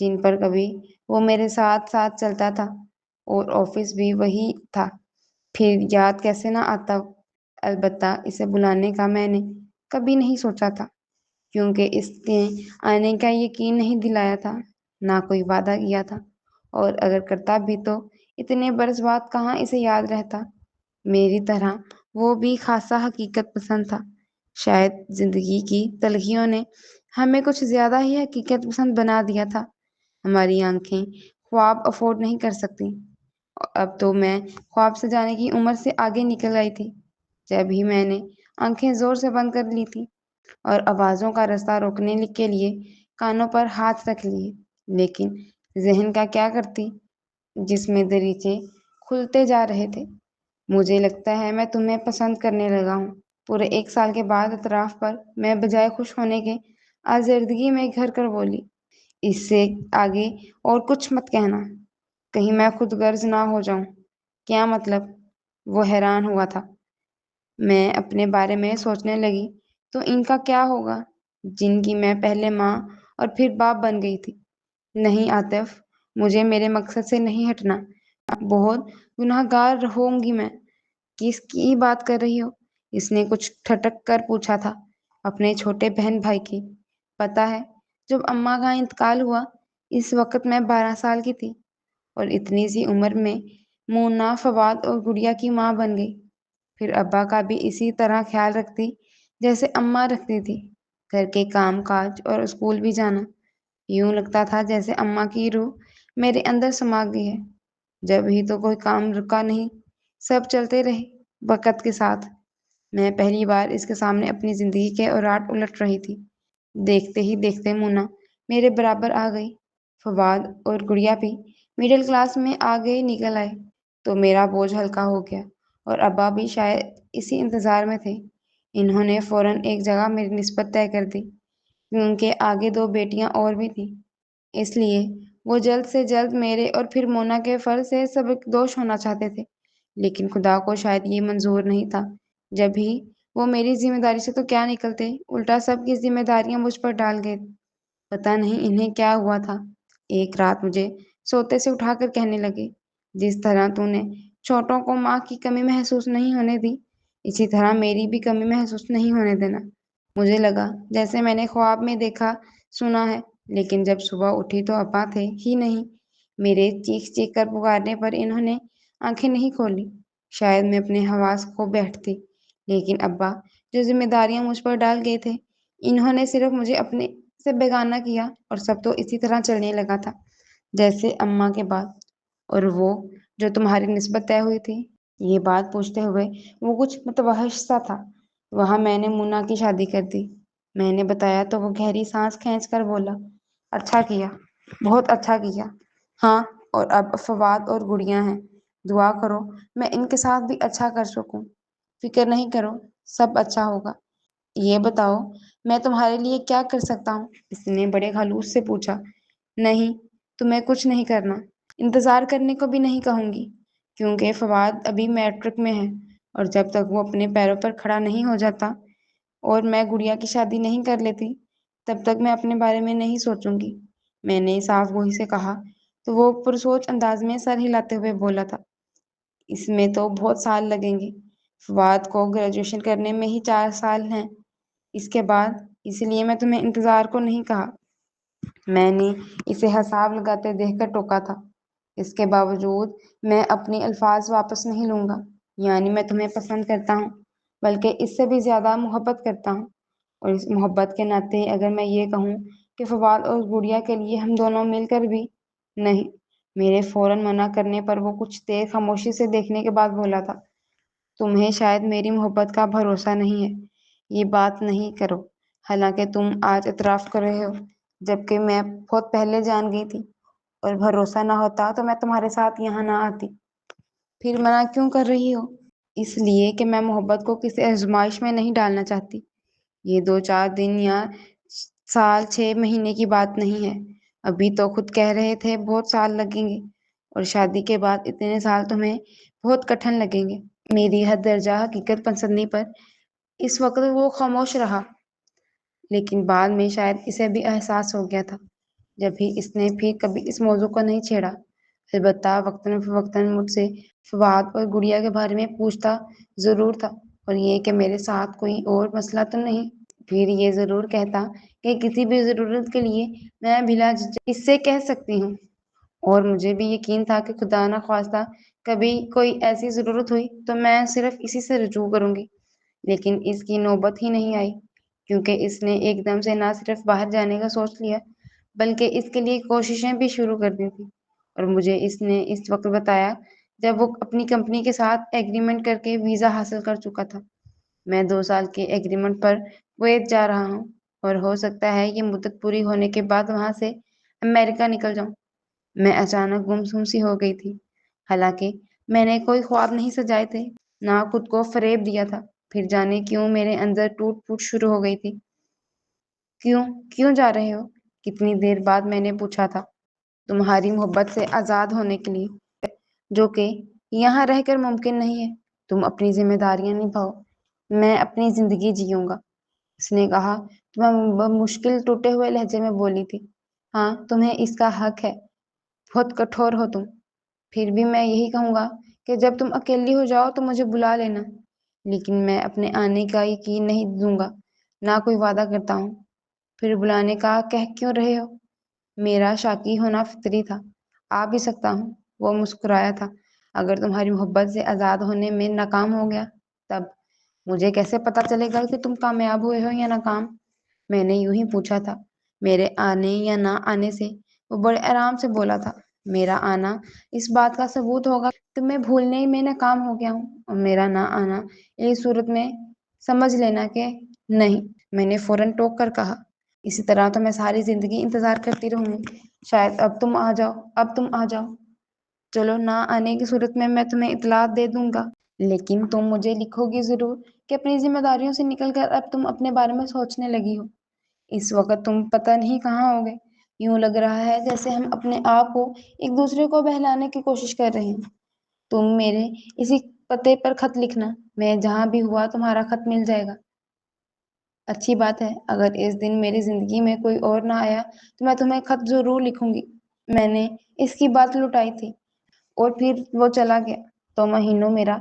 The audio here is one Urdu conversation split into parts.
جن پر کبھی وہ میرے ساتھ ساتھ چلتا تھا اور آفس بھی وہی تھا، پھر یاد کیسے نہ آتا۔ البتہ اسے بلانے کا میں نے کبھی نہیں سوچا تھا، کیونکہ اس نے آنے کا یقین نہیں دلایا تھا، نہ کوئی وعدہ کیا تھا، اور اگر کرتا بھی تو اتنے برس بعد کہاں اسے یاد رہتا۔ میری طرح وہ بھی خاصا حقیقت پسند تھا۔ شاید زندگی کی تلخیوں نے ہمیں کچھ زیادہ ہی حقیقت پسند بنا دیا تھا۔ ہماری آنکھیں خواب افورڈ نہیں کر سکتی۔ اب تو میں خواب سے جانے کی عمر سے آگے نکل آئی تھی، جب ہی میں نے آنکھیں زور سے بند کر لی تھی اور آوازوں کا راستہ روکنے کے لیے کانوں پر ہاتھ رکھ لیے، لیکن ذہن کا کیا کرتی، جس میں دریچے کھلتے جا رہے تھے۔ مجھے لگتا ہے میں تمہیں پسند کرنے لگا ہوں۔ پورے 1 سال کے بعد اطراف پر میں بجائے خوش ہونے کے آزردگی میں گھر کر بولی، اس سے آگے اور کچھ مت کہنا، کہیں میں خود غرض نہ ہو جاؤں۔ کیا مطلب؟ وہ حیران ہوا تھا۔ میں اپنے بارے میں سوچنے لگی تو ان کا کیا ہوگا، جن کی میں پہلے ماں اور پھر باپ بن گئی تھی۔ نہیں عاطف، مجھے میرے مقصد سے نہیں ہٹنا۔ بہت گناہ گار ہوں گی میں۔ کس کی بات کر رہی ہو؟ اس نے کچھ ٹھٹک کر پوچھا تھا۔ اپنے چھوٹے بہن بھائی کی۔ پتہ ہے، جب اماں کا انتقال ہوا اس وقت میں 12 سال کی تھی، اور اتنی سی عمر میں مونا، فواد اور گڑیا کی ماں بن گئی۔ پھر ابا کا بھی اسی طرح خیال رکھتی جیسے اماں رکھتی تھی، گھر کے کام کاج اور اسکول بھی جانا۔ یوں لگتا تھا جیسے اماں کی روح میرے اندر سما گئی ہے۔ جب ہی تو کوئی کام رکا نہیں، سب چلتے رہے وقت کے ساتھ۔ میں پہلی بار اس کے سامنے اپنی زندگی کے اوراٹ الٹ رہی تھی۔ دیکھتے ہی دیکھتے مونا میرے برابر آ گئی، فواد اور گڑیا بھی مڈل کلاس میں آگے نکل آئے، تو میرا بوجھ ہلکا ہو گیا، اور ابا بھی شاید اسی انتظار میں تھے۔ انہوں نے فوراً ایک جگہ میری نسبت طے کر دی، کیونکہ آگے 2 بیٹیاں اور بھی تھیں، اس لیے وہ جلد سے جلد میرے اور پھر مونا کے فرض سے سبکدوش ہونا چاہتے تھے، لیکن خدا کو شاید یہ منظور نہیں تھا۔ جب ہی وہ میری ذمہ داری سے تو کیا نکلتے، الٹا سب کی ذمہ داریاں مجھ پر ڈال گئے۔ پتہ نہیں انہیں کیا ہوا تھا۔ ایک رات مجھے سوتے سے اٹھا کر کہنے لگے، جس طرح تو نے چھوٹوں کو ماں کی کمی محسوس نہیں ہونے دی، اسی طرح میری بھی کمی محسوس نہیں ہونے دینا۔ مجھے لگا جیسے میں نے خواب میں دیکھا سنا ہے، لیکن جب صبح اٹھی تو ابا تھے ہی نہیں۔ میرے چیخ چیخ کر پکارنے پر انہوں نے آنکھیں نہیں کھولی۔ شاید میں اپنے حواس کھو بیٹھتی، لیکن ابا جو ذمہ داریاں مجھ پر ڈال گئے تھے، انہوں نے صرف مجھے اپنے سے بیگانہ کیا، اور سب تو اسی طرح چلنے لگا تھا جیسے اماں کے بعد۔ اور وہ جو تمہاری نسبت طے ہوئی تھی، یہ بات پوچھتے ہوئے وہ کچھ متوحش سا تھا۔ وہاں میں نے مونا کی شادی کر دی، میں نے بتایا تو وہ گہری سانس کھینچ کر بولا، اچھا کیا، بہت اچھا کیا۔ ہاں، اور اب فواد اور گڑیاں ہیں، دعا کرو میں ان کے ساتھ بھی اچھا کر سکوں۔ فکر نہیں کرو، سب اچھا ہوگا۔ یہ بتاؤ میں تمہارے لیے کیا کر سکتا ہوں؟ اس نے بڑے خلوص سے پوچھا۔ نہیں، تمہیں کچھ نہیں کرنا، انتظار کرنے کو بھی نہیں کہوں گی، کیونکہ فواد ابھی میٹرک میں ہے، اور جب تک وہ اپنے پیروں پر کھڑا نہیں ہو جاتا اور میں گڑیا کی شادی نہیں کر لیتی، تب تک میں اپنے بارے میں نہیں سوچوں گی۔ میں نے صاف گوئی سے کہا تو وہ پرسوچ انداز میں سر ہلاتے ہوئے بولا تھا، اس میں تو بہت سال لگیں گے، فواد کو گریجویشن کرنے میں ہی 4 سال ہیں اس کے بعد، اس لیے میں تمہیں انتظار کو نہیں کہا۔ میں نے اسے حساب لگاتے دیکھ کر ٹوکا تھا۔ اس کے باوجود میں اپنے الفاظ واپس نہیں لوں گا، یعنی میں تمہیں پسند کرتا ہوں، بلکہ اس سے بھی زیادہ محبت کرتا ہوں، اور اس محبت کے ناطے اگر میں یہ کہوں کہ فواد اور گڑیا کے لیے ہم دونوں مل کر بھی نہیں۔ میرے فوراً منع کرنے پر وہ کچھ دیر خاموشی سے دیکھنے کے بعد بولا تھا، تمہیں شاید میری محبت کا بھروسہ نہیں ہے، یہ بات نہیں کرو، حالانکہ تم آج اعتراف کر رہے ہو، جبکہ میں بہت پہلے جان گئی تھی، اور بھروسہ نہ ہوتا تو میں تمہارے ساتھ یہاں نہ آتی۔ پھر منع کیوں کر رہی ہو؟ اس لیے کہ میں محبت کو کسی آزمائش میں نہیں ڈالنا چاہتی۔ یہ 2-4 دن یا سال 6 مہینے کی بات نہیں ہے، ابھی تو خود کہہ رہے تھے بہت سال لگیں گے، اور شادی کے بعد اتنے سال تمہیں بہت کٹھن لگیں گے۔ میری حد درجہ حقیقت پسندی پر اس وقت وہ خاموش رہا، لیکن بعد میں شاید اسے بھی احساس ہو گیا تھا، جب بھی اس نے پھر کبھی اس موضوع کو نہیں چھیڑا۔ البتہ وقتاً فوقتاً مجھ سے فواد اور گڑیا کے بارے میں پوچھتا ضرور تھا، اور یہ کہ میرے ساتھ کوئی اور مسئلہ تو نہیں۔ پھر یہ ضرور کہتا کہ کسی بھی ضرورت کے لیے میں بلا جھجک اس سے کہہ سکتی ہوں، اور مجھے بھی یقین تھا کہ خدا نہ خواستہ کبھی کوئی ایسی ضرورت ہوئی تو میں صرف اسی سے رجوع کروں گی۔ لیکن اس کی نوبت ہی نہیں آئی، کیونکہ اس نے ایک دم سے نہ صرف باہر جانے کا سوچ لیا بلکہ اس کے لیے کوششیں بھی شروع کر دی تھی۔ اور مجھے اس نے اس وقت بتایا جب وہ اپنی کمپنی کے ساتھ ایگریمنٹ کر کے ویزا حاصل کر چکا تھا۔ میں 2 سال کے ایگریمنٹ پر کویت جا رہا ہوں، اور ہو سکتا ہے یہ مدت پوری ہونے کے بعد وہاں سے امریکہ نکل جاؤں۔ میں اچانک گمسم سی ہو گئی تھی، حالانکہ میں نے کوئی خواب نہیں سجائے تھے، نہ خود کو فریب دیا تھا۔ پھر جانے کیوں میرے اندر ٹوٹ پھوٹ شروع ہو گئی تھی۔ کیوں کیوں جا رہے ہو؟ کتنی دیر بعد میں نے پوچھا تھا۔ تمہاری محبت سے آزاد ہونے کے لیے، جو کہ یہاں رہ کر ممکن نہیں ہے۔ تم اپنی ذمہ داریاں نبھاؤ، میں اپنی زندگی جیوں گا۔ اس نے کہا تو میں بمشکل ٹوٹے ہوئے لہجے میں بولی تھی، ہاں تمہیں اس کا حق ہے، بہت کٹھور ہو تم۔ پھر بھی میں یہی کہوں گا کہ جب تم اکیلی ہو جاؤ تو مجھے بلا لینا، لیکن میں اپنے آنے کا یقین نہیں دوں گا، نہ کوئی وعدہ کرتا ہوں۔ پھر بلانے کا کہہ کیوں رہے ہو؟ میرا شاکی ہونا فطری تھا، آ بھی سکتا ہوں۔ وہ مسکرایا تھا۔ اگر تمہاری محبت سے آزاد ہونے میں ناکام ہو گیا تب مجھے کیسے پتا چلے گا کہ تم کامیاب ہوئے ہو یا ناکام؟ میں نے یوں ہی پوچھا تھا۔ میرے آنے یا نہ آنے سے وہ بڑے آرام سے بولا تھا، میرا آنا اس بات کا ثبوت ہوگا کہ میں بھولنے میں ناکام ہو گیا ہوں، اور میرا نہ آنا اس صورت میں سمجھ لینا کہ نہیں۔ میں نے فوراً ٹوک کر کہا، اسی طرح تو میں ساری زندگی انتظار کرتی رہوں گی، شاید اب تم آ جاؤ، اب تم آ جاؤ۔ چلو نہ آنے کی صورت میں تمہیں اطلاع دے دوں گا، لیکن تم مجھے لکھو گی ضرور کہ اپنی ذمہ داریوں سے نکل کر اب تم اپنے بارے میں سوچنے لگی ہو۔ اس وقت تم پتہ نہیں کہاں ہوگے، یوں لگ رہا ہے جیسے ہم اپنے آپ کو ایک دوسرے کو بہلانے کی کوشش کر رہے ہیں۔ تم میرے اسی پتے پر خط لکھنا، میں جہاں بھی ہوا تمہارا خط مل جائے گا۔ اچھی بات ہے، اگر اس دن میری زندگی میں کوئی اور نہ آیا تو میں تمہیں خط ضرور لکھوں گی۔ میں نے اس کی بات لٹائی تھی، اور پھر وہ چلا گیا تو مہینوں میرا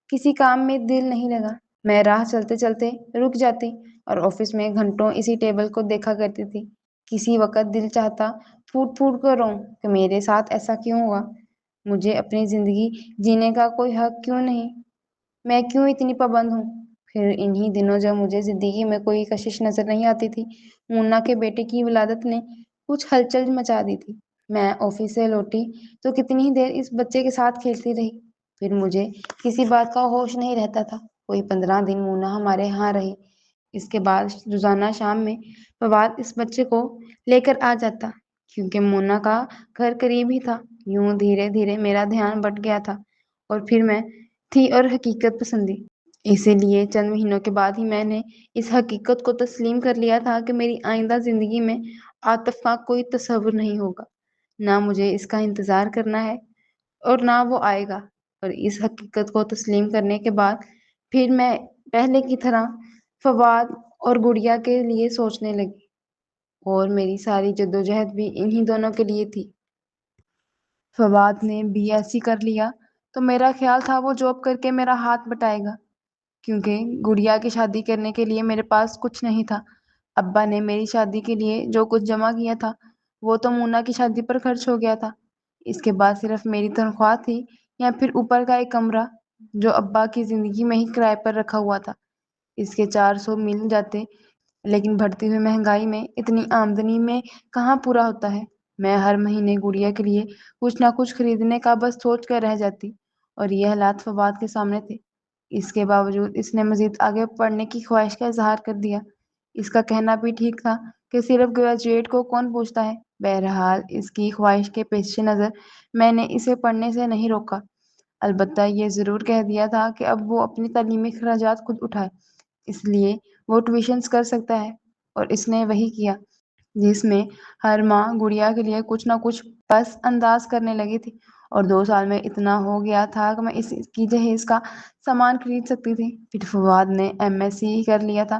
کسی کام میں دل نہیں لگا۔ میں راہ چلتے چلتے رک جاتی اور آفس میں گھنٹوں اسی ٹیبل کو دیکھا کرتی تھی۔ کسی وقت دل چاہتا پھوٹ پھوٹ کر روں کہ میرے ساتھ ایسا کیوں ہوا، مجھے اپنی زندگی جینے کا کوئی حق کیوں نہیں، میں کیوں اتنی پابند ہوں۔ پھر انہی دنوں جب مجھے زندگی میں کوئی کشش نظر نہیں آتی تھی، مونا کے بیٹے کی ولادت نے کچھ ہلچل مچا دی تھی۔ میں آفس سے لوٹی تو کتنی ہی دیر اس بچے کے ساتھ کھیلتی رہی، پھر مجھے کسی بات کا ہوش نہیں رہتا تھا۔ کوئی 15 دن مونا ہمارے ہاں رہی۔ اس کے بعد روزانہ شام میں فواد اس بچے کو لے کر آ جاتا، کیونکہ مونا کا گھر قریب ہی تھا۔ یوں دھیرے دھیرے میرا دھیان بٹ گیا تھا، اور پھر میں تھی اور حقیقت پسندی۔ اسی لیے چند مہینوں کے بعد ہی میں نے اس حقیقت کو تسلیم کر لیا تھا کہ میری آئندہ زندگی میں عاطف کا کوئی تصور نہیں ہوگا، نہ مجھے اس کا انتظار کرنا ہے اور نہ وہ آئے گا۔ اور اس حقیقت کو تسلیم کرنے کے بعد پھر میں پہلے کی طرح فواد اور گڑیا کے لیے سوچنے لگی، اور میری ساری جدوجہد بھی انہی دونوں کے لیے تھی۔ فواد نے BSc کر لیا تو میرا خیال تھا وہ جاب کر کے میرا ہاتھ بٹائے گا، کیونکہ گڑیا کی شادی کرنے کے لیے میرے پاس کچھ نہیں تھا۔ ابا نے میری شادی کے لیے جو کچھ جمع کیا تھا وہ تو مونا کی شادی پر خرچ ہو گیا تھا۔ اس کے بعد صرف میری تنخواہ تھی، یا پھر اوپر کا ایک کمرہ جو ابا کی زندگی میں ہی کرائے پر رکھا ہوا تھا۔ اس کے 400 مل جاتے، لیکن بڑھتی ہوئی مہنگائی میں اتنی آمدنی میں کہاں پورا ہوتا ہے۔ میں ہر مہینے گڑیا کے لیے کچھ نہ کچھ خریدنے کا بس سوچ کر رہ جاتی، اور یہ حالات فواد کے سامنے تھے۔ اس کے باوجود اس نے مزید آگے پڑھنے کی خواہش کا اظہار کر دیا۔ اس کا کہنا بھی ٹھیک تھا کہ صرف گریجویٹ کو کون پوچھتا ہے۔ بہرحال اس کی خواہش کے پیش نظر میں نے اسے پڑھنے سے نہیں روکا، البتہ یہ ضرور کہہ دیا تھا کہ اب وہ اپنی تعلیمی اخراجات خود اٹھائے، اس لیے وہ ٹیوشنز کر سکتا ہے۔ اور اس نے وہی کیا، جس میں ہر ماہ گڑیا کے لیے کچھ نہ کچھ پس انداز کرنے لگی تھی، اور 2 سال میں اتنا ہو گیا تھا کہ میں اس کی جہیز کا سامان خرید سکتی تھی۔ پھر فواد نے MSc کر لیا تھا،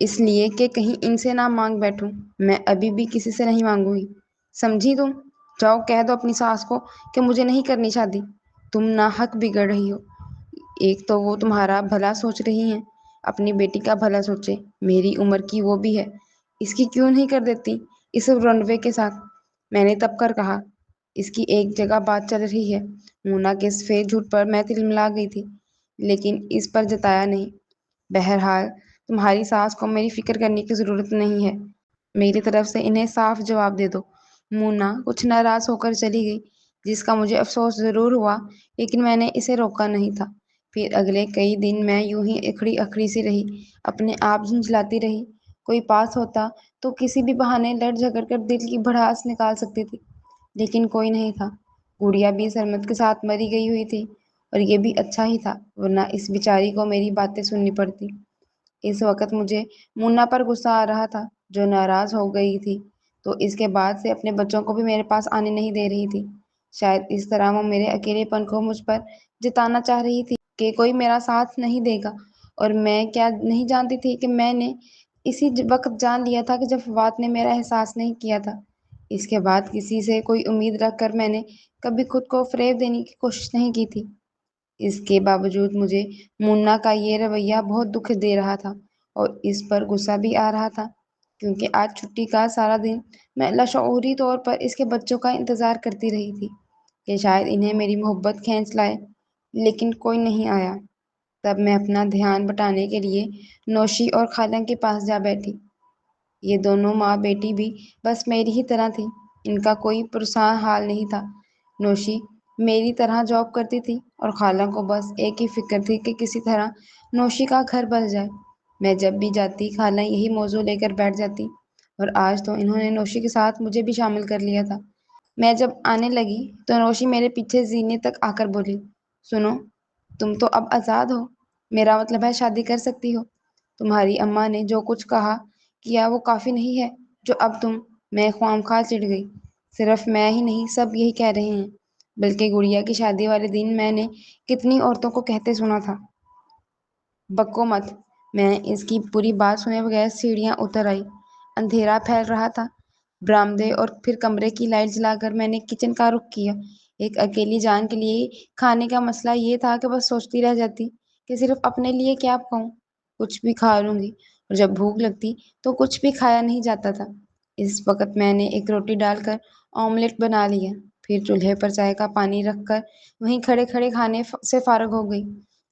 اس لیے کہ کہیں ان سے نہ مانگ بیٹھوں۔ میں ابھی بھی کسی سے نہیں مانگوں گی، سمجھی تم؟ جاؤ کہہ دو اپنی ساس کو کہ مجھے نہیں کرنی شادی۔ تم ناحق بگڑ رہی ہو۔ ایک تو وہ تمہارا بھلا سوچ رہی ہیں، اپنی بیٹی کا بھلا سوچے، میری عمر کی وہ بھی ہے، اس کی کیوں نہیں کر دیتی اس رنوے کے ساتھ؟ میں نے تب کر کہا، اس کی ایک جگہ بات چل رہی ہے، مونا کے اس فیک جھوٹ پر میں تلملا گئی تھی، لیکن اس پر جتایا نہیں۔ بہرحال تمہاری ساس کو میری فکر کرنے کی ضرورت نہیں ہے، میری طرف سے انہیں صاف جواب دے دو۔ مونا کچھ ناراض ہو کر چلی گئی، جس کا مجھے افسوس ضرور ہوا، لیکن میں نے اسے روکا نہیں تھا۔ پھر اگلے کئی دن میں یوں ہی اکھڑی اکھڑی سی رہی، اپنے آپ جھنجھلاتی رہی۔ کوئی پاس ہوتا تو کسی بھی بہانے لڑ جھگڑ کر دل کی بھڑاس نکال سکتی تھی، لیکن کوئی نہیں تھا۔ گڑیا بھی سرمد کے ساتھ مری گئی ہوئی تھی، اور یہ بھی اچھا ہی تھا، ورنہ اس بیچاری کو میری باتیں سننی پڑتی۔ اس وقت مجھے مونا پر غصہ آ رہا تھا، جو ناراض ہو گئی تھی تو اس کے بعد سے اپنے بچوں کو بھی میرے پاس آنے نہیں دے رہی تھی۔ شاید اس طرح وہ میرے اکیلے پن کو مجھ پر جتانا چاہ رہی تھی کہ کوئی میرا ساتھ نہیں دے گا، اور میں کیا نہیں جانتی تھی کہ میں نے اسی وقت جان لیا تھا کہ جب فواد نے میرا احساس نہیں کیا تھا۔ اس کے بعد کسی سے کوئی امید رکھ کر میں نے کبھی خود کو فریب دینے کی کوشش نہیں کی تھی۔ اس کے باوجود مجھے مونا کا یہ رویہ بہت دکھ دے رہا تھا، اور اس پر غصہ بھی آ رہا تھا، کیونکہ آج چھٹی کا سارا دن میں لاشعوری طور پر اس کے بچوں کا انتظار کرتی رہی تھی کہ شاید انہیں میری محبت کھینچ لائے، لیکن کوئی نہیں آیا۔ تب میں اپنا دھیان بٹانے کے لیے نوشی اور خالہ کے پاس جا بیٹھی۔ یہ دونوں ماں بیٹی بھی بس میری ہی طرح تھی، ان کا کوئی پرساں حال نہیں تھا۔ نوشی میری طرح جاب کرتی تھی، اور خالہ کو بس ایک ہی فکر تھی کہ کسی طرح نوشی کا گھر بس جائے۔ میں جب بھی جاتی خالہ یہی موضوع لے کر بیٹھ جاتی، اور آج تو انہوں نے نوشی کے ساتھ مجھے بھی شامل کر لیا تھا۔ میں جب آنے لگی تو نوشی میرے پیچھے زینے تک آ کر بولی، سنو، تم تو اب آزاد ہو، میرا مطلب ہے شادی کر سکتی ہو۔ تمہاری اماں نے جو کچھ کہا کیا وہ کافی نہیں ہے جو اب تم؟ میں خواہ چڑھ گئی۔ صرف میں ہی نہیں، سب یہی کہہ رہے ہیں، بلکہ گڑیا کی شادی والے دن میں نے کتنی عورتوں کو کہتے سنا تھا۔ بکو مت۔ میں اس کی پوری بات سنے بغیر سیڑھیاں اتر آئی۔ اندھیرا پھیل رہا تھا، برآمدے اور پھر کمرے کی لائٹ جلا کر میں نے کچن کا رخ کیا۔ ایک اکیلی جان کے لیے کھانے کا مسئلہ یہ تھا کہ بس سوچتی رہ جاتی کہ صرف اپنے لیے کیا پکاؤں، کچھ بھی کھا لوں گی، اور جب بھوک لگتی تو کچھ بھی کھایا نہیں جاتا تھا۔ اس وقت میں نے ایک روٹی ڈال کر آملیٹ بنا لیا، پھر چولہے پر چائے کا پانی رکھ کر وہیں کھڑے کھڑے کھانے سے فارغ ہو گئی۔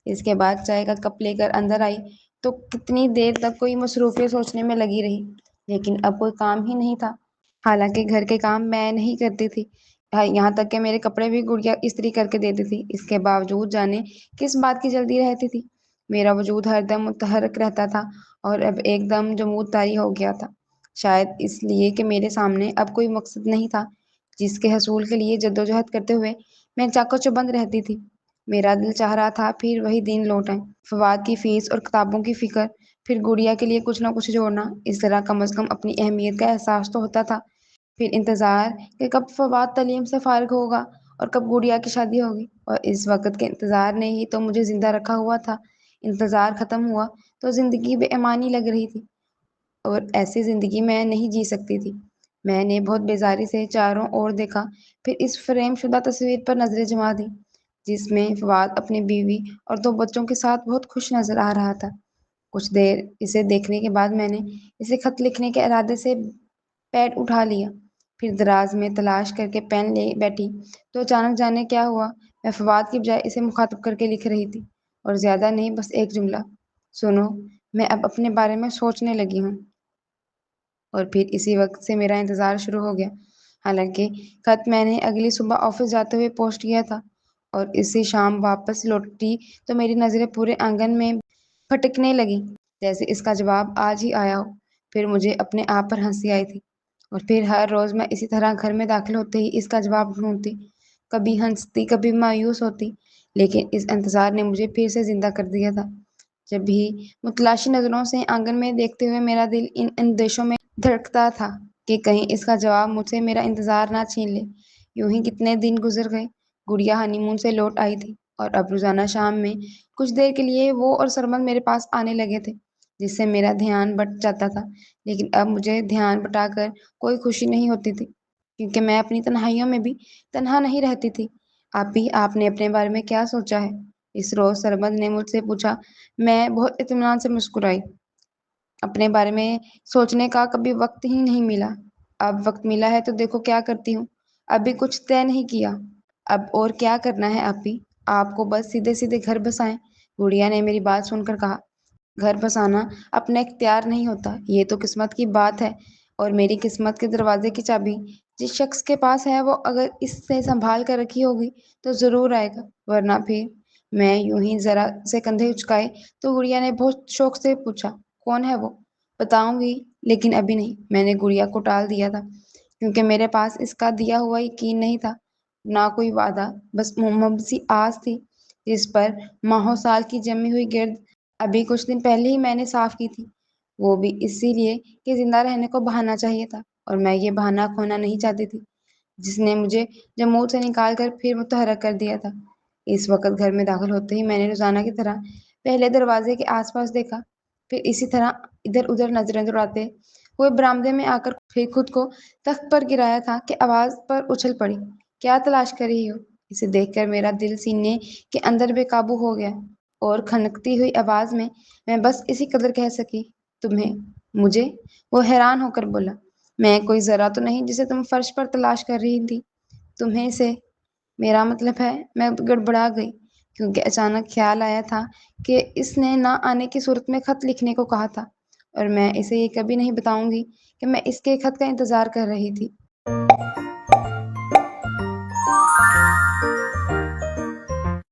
اس کے بعد چائے کا کپ لے کر اندر آئی تو کتنی دیر تک کوئی مصروفیت سوچنے میں لگی رہی، لیکن اب کوئی کام ہی نہیں تھا۔ حالانکہ گھر کے کام میں نہیں کرتی تھی، یہاں تک کہ میرے کپڑے بھی گڑیا استری کر کے دیتی تھی۔ اس کے باوجود جانے کس بات کی جلدی رہتی تھی، میرا وجود ہر دم متحرک رہتا تھا، اور اب ایک دم جمود طاری ہو گیا تھا۔ شاید اس لیے کہ میرے سامنے اب کوئی مقصد نہیں تھا جس کے حصول کے لیے جدوجہد کرتے ہوئے میں چاقو چبند رہتی تھی۔ میرا دل چاہ رہا تھا پھر وہی دن لوٹ آئیں، فواد کی فیس اور کتابوں کی فکر، پھر گڑیا کے لیے کچھ نہ کچھ جوڑنا۔ اس طرح کم از کم اپنی اہمیت کا احساس تو ہوتا تھا۔ پھر انتظار کہ کب فواد تعلیم سے فارغ ہوگا اور کب گڑیا کی شادی ہوگی، اور اس وقت کے انتظار نے ہی تو مجھے زندہ رکھا ہوا تھا۔ انتظار ختم ہوا تو زندگی بے ایمانی لگ رہی تھی، اور ایسی زندگی میں نہیں جی سکتی تھی۔ میں نے بہت بیزاری سے چاروں اور دیکھا، پھر اس فریم شدہ تصویر پر نظریں جما دی جس میں فواد اپنی بیوی اور دو بچوں کے ساتھ بہت خوش نظر آ رہا تھا۔ کچھ دیر اسے دیکھنے کے بعد میں نے اسے خط لکھنے کے ارادے سے پیڈ اٹھا لیا، پھر دراز میں تلاش کر کے پین لے بیٹھی تو اچانک جانے کیا ہوا، میں فواد کی بجائے اسے مخاطب کر کے لکھ رہی تھی، اور زیادہ نہیں، بس ایک جملہ، سنو، میں اب اپنے بارے میں سوچنے لگی ہوں۔ اور پھر اسی وقت سے میرا انتظار شروع ہو گیا۔ حالانکہ خط میں نے اگلی صبح آفس جاتے ہوئے پوسٹ کیا تھا، اور اسی شام واپس لوٹی تو میری نظریں پورے آنگن میں پھٹکنے لگیں جیسے اس کا جواب آج ہی آیا ہو۔ پھر مجھے اپنے آپ پر ہنسی آئی تھی، اور پھر ہر روز میں اسی طرح گھر میں داخل ہوتے ہی اس کا جواب ڈھونڈتی، کبھی ہنستی کبھی مایوس ہوتی، لیکن اس انتظار نے مجھے پھر سے زندہ کر دیا تھا۔ جب بھی متلاشی نظروں سے آنگن میں دیکھتے ہوئے میرا دل ان اندیشوں میں دھڑکتا تھا کہ کہیں اس کا جواب مجھ سے میرا انتظار نہ چھین لے۔ یوں ہی کتنے دن گزر گئے۔ گڑیا ہنی مون سے لوٹ آئی تھی، اور اب روزانہ شام میں کچھ دیر کے لیے وہ اور سرمد میرے پاس آنے لگے تھے۔ جس سے میرا دھیان بٹ جاتا تھا، لیکن اب مجھے دھیان بٹا کر کوئی خوشی نہیں ہوتی تھی، کیونکہ میں اپنی تنہائیوں میں بھی تنہا نہیں رہتی تھی۔ آپ نے اپنے بارے میں کیا سوچا ہے؟ اس روز سربند نے مجھ سے پوچھا۔ میں بہت اطمینان سے مسکرائی۔ اپنے بارے میں سوچنے کا کبھی وقت ہی نہیں ملا۔ اب وقت ملا ہے تو دیکھو کیا کرتی ہوں۔ ابھی کچھ طے نہیں کیا۔ اب اور کیا کرنا ہے آپی؟ آپ کو بس سیدھے سیدھے گھر بسائیں۔ گڑیا نے میری بات سن کر کہا۔ گھر بسانا اپنا اختیار نہیں ہوتا، یہ تو قسمت کی بات ہے، اور میری قسمت کے دروازے کی چابی جس شخص کے پاس ہے وہ اگر اس سے سنبھال کر رکھی ہوگی تو ضرور آئے گا، ورنہ پھر۔ میں یوں ہی ذرا سے کندھے اچکائے تو گڑیا نے بہت شوق سے پوچھا، کون ہے وہ؟ بتاؤں گی، لیکن ابھی نہیں۔ میں نے گڑیا کو ٹال دیا تھا، کیونکہ میرے پاس اس کا دیا ہوا یقین نہیں تھا، نہ کوئی وعدہ، بس محبت سی آس تھی جس پر ماہوں سال کی جمی ہوئی گرد ابھی کچھ دن پہلے ہی میں نے صاف کی تھی، وہ بھی اسی لیے کہ زندہ رہنے کو بہانا چاہیے تھا، اور میں یہ بہانا کھونا نہیں چاہتی تھی، جس نے مجھے جمود سے نکال کر پھر متحرک کر دیا تھا۔ اس وقت گھر میں داخل ہوتے ہی میں نے روزانہ کی طرح پہلے دروازے کے آس پاس دیکھا، پھر اسی طرح ادھر ادھر نظریں دوڑاتے ہوئے برآمدے میں آ کر پھر خود کو تخت پر گرایا تھا کہ آواز پر اچھل پڑی، کیا تلاش کر رہی ہو؟ اسے دیکھ کر میرا دل سینے کے اندر بے قابو ہو گیا، اور کھنکتی ہوئی آواز میں بس اسی قدر کہہ سکی، تمہیں؟ مجھے؟ وہ حیران ہو کر بولا، میں کوئی ذرا تو نہیں جسے تم فرش پر تلاش کر رہی تھی؟ تمہیں سے میرا مطلب ہے۔ میں گڑبڑا گئی، کیونکہ اچانک خیال آیا تھا کہ اس نے نہ آنے کی صورت میں خط لکھنے کو کہا تھا، اور میں اسے یہ کبھی نہیں بتاؤں گی کہ میں اس کے خط کا انتظار کر رہی تھی۔